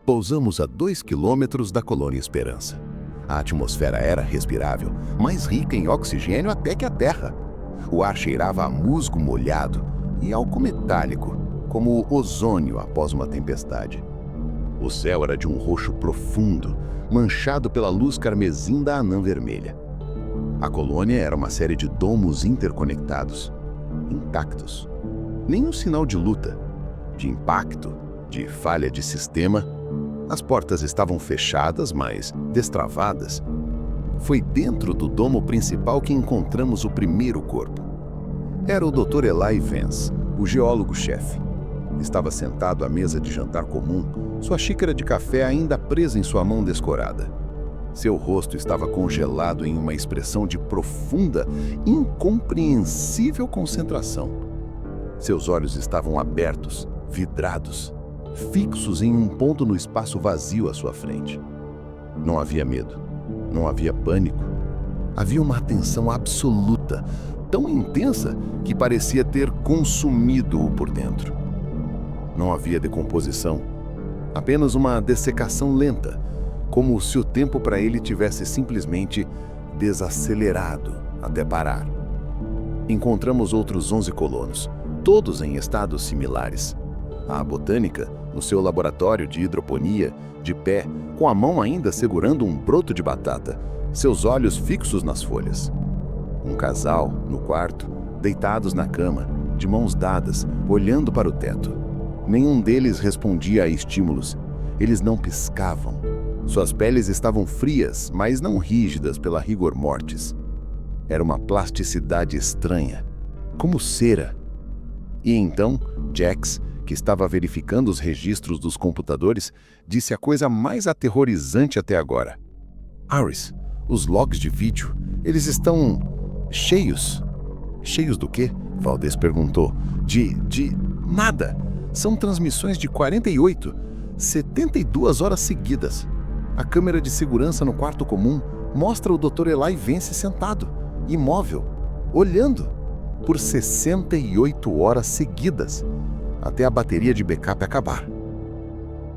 Pousamos a 2 quilômetros da Colônia Esperança. A atmosfera era respirável, mais rica em oxigênio até que a Terra. O ar cheirava a musgo molhado e álcool metálico, como o ozônio após uma tempestade. O céu era de um roxo profundo, manchado pela luz carmesim da anã vermelha. A colônia era uma série de domos interconectados, intactos. Nenhum sinal de luta, de impacto, de falha de sistema. As portas estavam fechadas, mas destravadas. Foi dentro do domo principal que encontramos o primeiro corpo. Era o Dr. Eli Vance, o geólogo-chefe. Estava sentado à mesa de jantar comum, sua xícara de café ainda presa em sua mão descorada. Seu rosto estava congelado em uma expressão de profunda, incompreensível concentração. Seus olhos estavam abertos, vidrados, fixos em um ponto no espaço vazio à sua frente. Não havia medo, não havia pânico. Havia uma atenção absoluta, tão intensa que parecia ter consumido-o por dentro. Não havia decomposição, apenas uma dessecação lenta, como se o tempo para ele tivesse simplesmente desacelerado até parar. Encontramos outros 11 colonos, todos em estados similares. A botânica, no seu laboratório de hidroponia, de pé, com a mão ainda segurando um broto de batata, seus olhos fixos nas folhas. Um casal, no quarto, deitados na cama, de mãos dadas, olhando para o teto. Nenhum deles respondia a estímulos. Eles não piscavam. Suas peles estavam frias, mas não rígidas pela rigor mortis. Era uma plasticidade estranha, como cera. E então, Jax, que estava verificando os registros dos computadores, disse a coisa mais aterrorizante até agora. Aris, os logs de vídeo, eles estão cheios. Cheios do quê? Valdez perguntou. De nada. São transmissões de 48, 72 horas seguidas. A câmera de segurança no quarto comum mostra o Dr. Eli Vance sentado, imóvel, olhando, por 68 horas seguidas, até a bateria de backup acabar.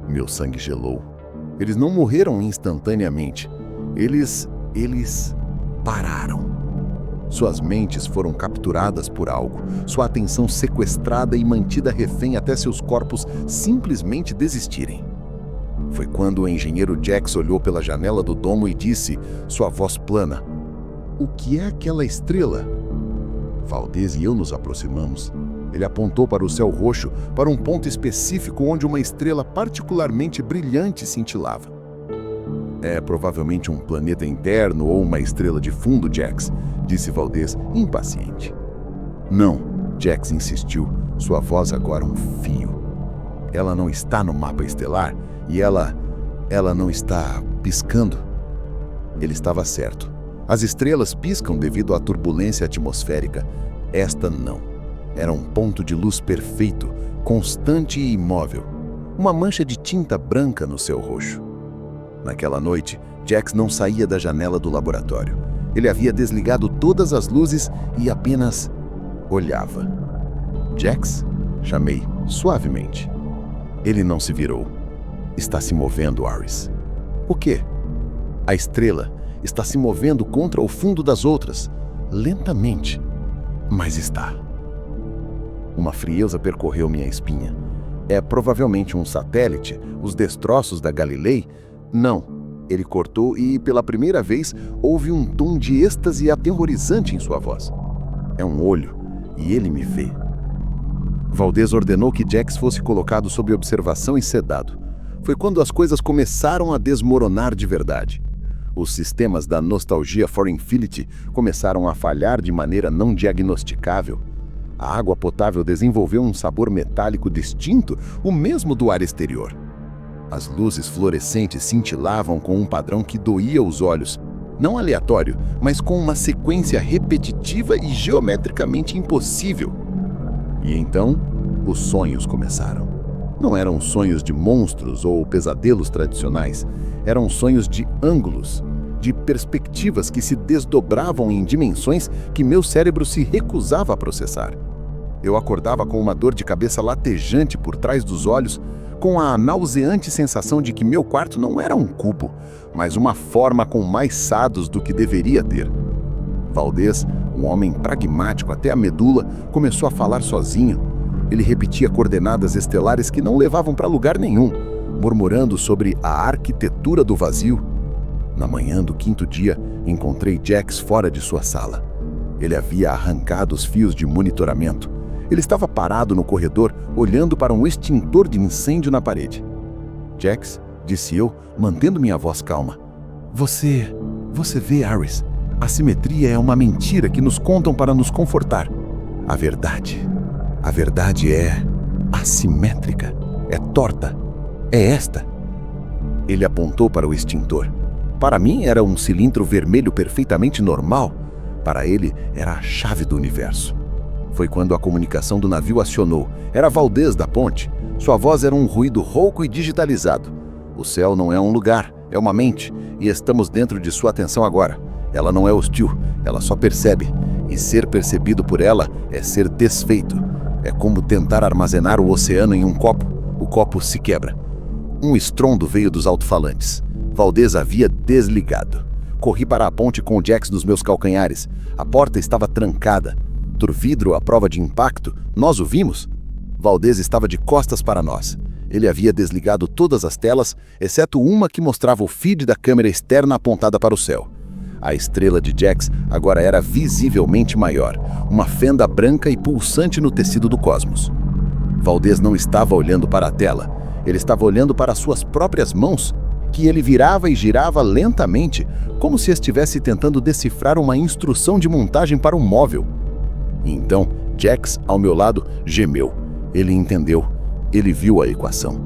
Meu sangue gelou. Eles não morreram instantaneamente. Eles pararam. Suas mentes foram capturadas por algo, sua atenção sequestrada e mantida refém até seus corpos simplesmente desistirem. Foi quando o engenheiro Jax olhou pela janela do domo e disse, sua voz plana, "O que é aquela estrela?" Valdez e eu nos aproximamos. Ele apontou para o céu roxo, para um ponto específico onde uma estrela particularmente brilhante cintilava. "É provavelmente um planeta interno ou uma estrela de fundo, Jax", disse Valdez, impaciente. "Não", Jax insistiu, sua voz agora um fio. "Ela não está no mapa estelar e ela não está piscando." Ele estava certo. As estrelas piscam devido à turbulência atmosférica. Esta não. Era um ponto de luz perfeito, constante e imóvel. Uma mancha de tinta branca no céu roxo. Naquela noite, Jax não saía da janela do laboratório. Ele havia desligado todas as luzes e apenas olhava. "Jax?" chamei, suavemente. Ele não se virou. "Está se movendo, Aris." "O quê?" "A estrela está se movendo contra o fundo das outras, lentamente, mas está." Uma frieza percorreu minha espinha. "É provavelmente um satélite, os destroços da Galilei?" "Não." Ele cortou e, pela primeira vez, houve um tom de êxtase aterrorizante em sua voz. "É um olho, e ele me vê." Valdez ordenou que Jax fosse colocado sob observação e sedado. Foi quando as coisas começaram a desmoronar de verdade. Os sistemas da Nostalgia for Infinity começaram a falhar de maneira não diagnosticável. A água potável desenvolveu um sabor metálico distinto, o mesmo do ar exterior. As luzes fluorescentes cintilavam com um padrão que doía os olhos, não aleatório, mas com uma sequência repetitiva e geometricamente impossível. E então, os sonhos começaram. Não eram sonhos de monstros ou pesadelos tradicionais, eram sonhos de ângulos, de perspectivas que se desdobravam em dimensões que meu cérebro se recusava a processar. Eu acordava com uma dor de cabeça latejante por trás dos olhos, com a nauseante sensação de que meu quarto não era um cubo, mas uma forma com mais sados do que deveria ter. Valdez, um homem pragmático até a medula, começou a falar sozinho. Ele repetia coordenadas estelares que não levavam para lugar nenhum, murmurando sobre a arquitetura do vazio. Na manhã do 5º dia, encontrei Jax fora de sua sala. Ele havia arrancado os fios de monitoramento. Ele estava parado no corredor, olhando para um extintor de incêndio na parede. Jax, disse eu, mantendo minha voz calma. Você vê, Harris, a simetria é uma mentira que nos contam para nos confortar. A verdade é assimétrica, é torta, é esta. Ele apontou para o extintor. Para mim era um cilindro vermelho perfeitamente normal. Para ele era a chave do universo. Foi quando a comunicação do navio acionou. Era Valdez da ponte. Sua voz era um ruído rouco e digitalizado. O céu não é um lugar, é uma mente, e estamos dentro de sua atenção agora. Ela não é hostil, ela só percebe. E ser percebido por ela é ser desfeito. É como tentar armazenar o oceano em um copo. O copo se quebra. Um estrondo veio dos alto-falantes. Valdez havia desligado. Corri para a ponte com o Jax nos meus calcanhares. A porta estava trancada. Do vidro à prova de impacto, nós o vimos. Valdez estava de costas para nós. Ele havia desligado todas as telas, exceto uma que mostrava o feed da câmera externa apontada para o céu. A estrela de Jax agora era visivelmente maior, uma fenda branca e pulsante no tecido do cosmos. Valdez não estava olhando para a tela, ele estava olhando para suas próprias mãos, que ele virava e girava lentamente, como se estivesse tentando decifrar uma instrução de montagem para um móvel. E então, Jax, ao meu lado, gemeu. Ele entendeu. Ele viu a equação.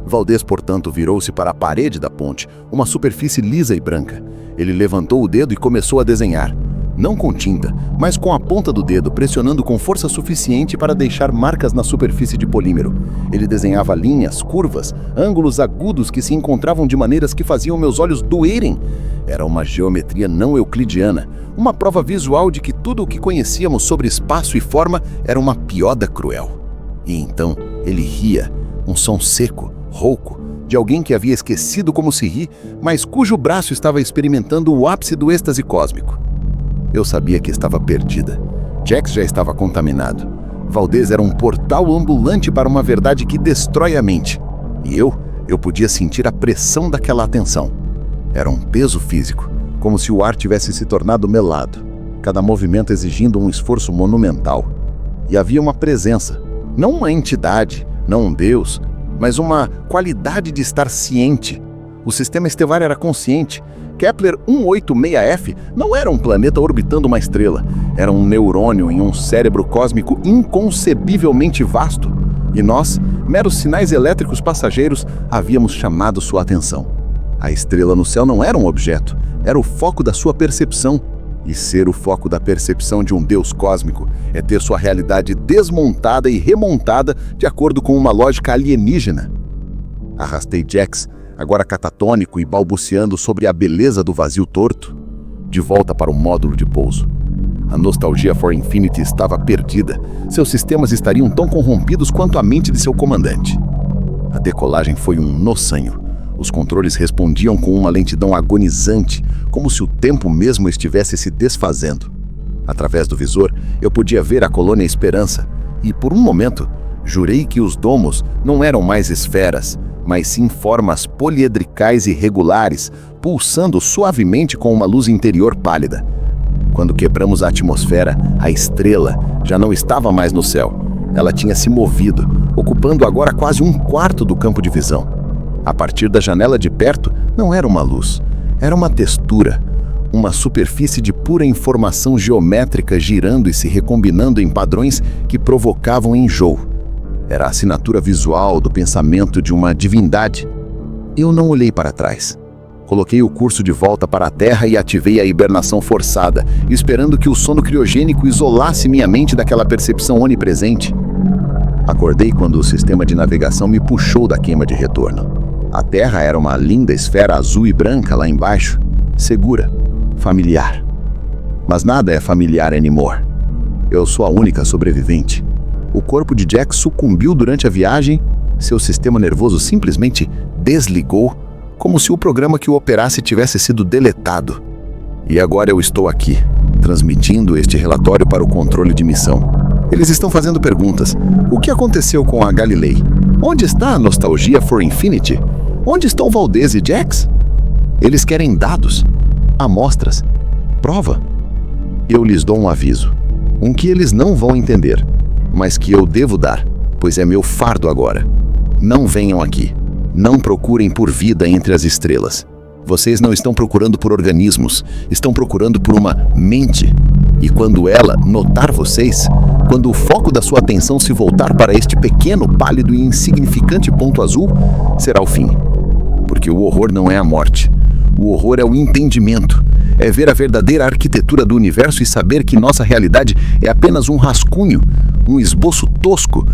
Valdez, portanto, virou-se para a parede da ponte, uma superfície lisa e branca. Ele levantou o dedo e começou a desenhar. Não com tinta, mas com a ponta do dedo, pressionando com força suficiente para deixar marcas na superfície de polímero. Ele desenhava linhas, curvas, ângulos agudos que se encontravam de maneiras que faziam meus olhos doerem. Era uma geometria não euclidiana, uma prova visual de que tudo o que conhecíamos sobre espaço e forma era uma piada cruel. E então ele ria, um som seco, rouco, de alguém que havia esquecido como se ri, mas cujo braço estava experimentando o ápice do êxtase cósmico. Eu sabia que estava perdida. Jax já estava contaminado. Valdez era um portal ambulante para uma verdade que destrói a mente. E eu podia sentir a pressão daquela atenção. Era um peso físico, como se o ar tivesse se tornado melado, cada movimento exigindo um esforço monumental. E havia uma presença, não uma entidade, não um deus, mas uma qualidade de estar ciente. O sistema estelar era consciente. Kepler 186f não era um planeta orbitando uma estrela. Era um neurônio em um cérebro cósmico inconcebivelmente vasto. E nós, meros sinais elétricos passageiros, havíamos chamado sua atenção. A estrela no céu não era um objeto, era o foco da sua percepção. E ser o foco da percepção de um Deus cósmico é ter sua realidade desmontada e remontada de acordo com uma lógica alienígena. Arrastei Jax, agora catatônico e balbuciando sobre a beleza do vazio torto, de volta para o módulo de pouso. A nostalgia for Infinity estava perdida. Seus sistemas estariam tão corrompidos quanto a mente de seu comandante. A decolagem foi um noçanho. Os controles respondiam com uma lentidão agonizante, como se o tempo mesmo estivesse se desfazendo. Através do visor, eu podia ver a colônia Esperança, e por um momento, jurei que os domos não eram mais esferas, mas sim formas poliedricais irregulares, pulsando suavemente com uma luz interior pálida. Quando quebramos a atmosfera, a estrela já não estava mais no céu. Ela tinha se movido, ocupando agora quase um quarto do campo de visão. A partir da janela de perto, não era uma luz, era uma textura, uma superfície de pura informação geométrica girando e se recombinando em padrões que provocavam enjoo. Era a assinatura visual do pensamento de uma divindade. Eu não olhei para trás. Coloquei o curso de volta para a Terra e ativei a hibernação forçada, esperando que o sono criogênico isolasse minha mente daquela percepção onipresente. Acordei quando o sistema de navegação me puxou da queima de retorno. A Terra era uma linda esfera azul e branca lá embaixo, segura, familiar. Mas nada é familiar anymore. Eu sou a única sobrevivente. O corpo de Jack sucumbiu durante a viagem, Seu sistema nervoso simplesmente desligou, como se o programa que o operasse tivesse sido deletado. E agora eu estou aqui, transmitindo este relatório para o controle de missão. Eles estão fazendo perguntas. O que aconteceu com a Galilei? Onde está a Nostalgia for Infinity? Onde estão Valdez e Jax? Eles querem dados, amostras, prova. Eu lhes dou um aviso, um que eles não vão entender, mas que eu devo dar, pois é meu fardo agora. Não venham aqui. Não procurem por vida entre as estrelas. Vocês não estão procurando por organismos, estão procurando por uma mente. E quando ela notar vocês, quando o foco da sua atenção se voltar para este pequeno, pálido e insignificante ponto azul, será o fim. Porque o horror não é a morte. O horror é o entendimento. É ver a verdadeira arquitetura do universo e saber que nossa realidade é apenas um rascunho, um esboço tosco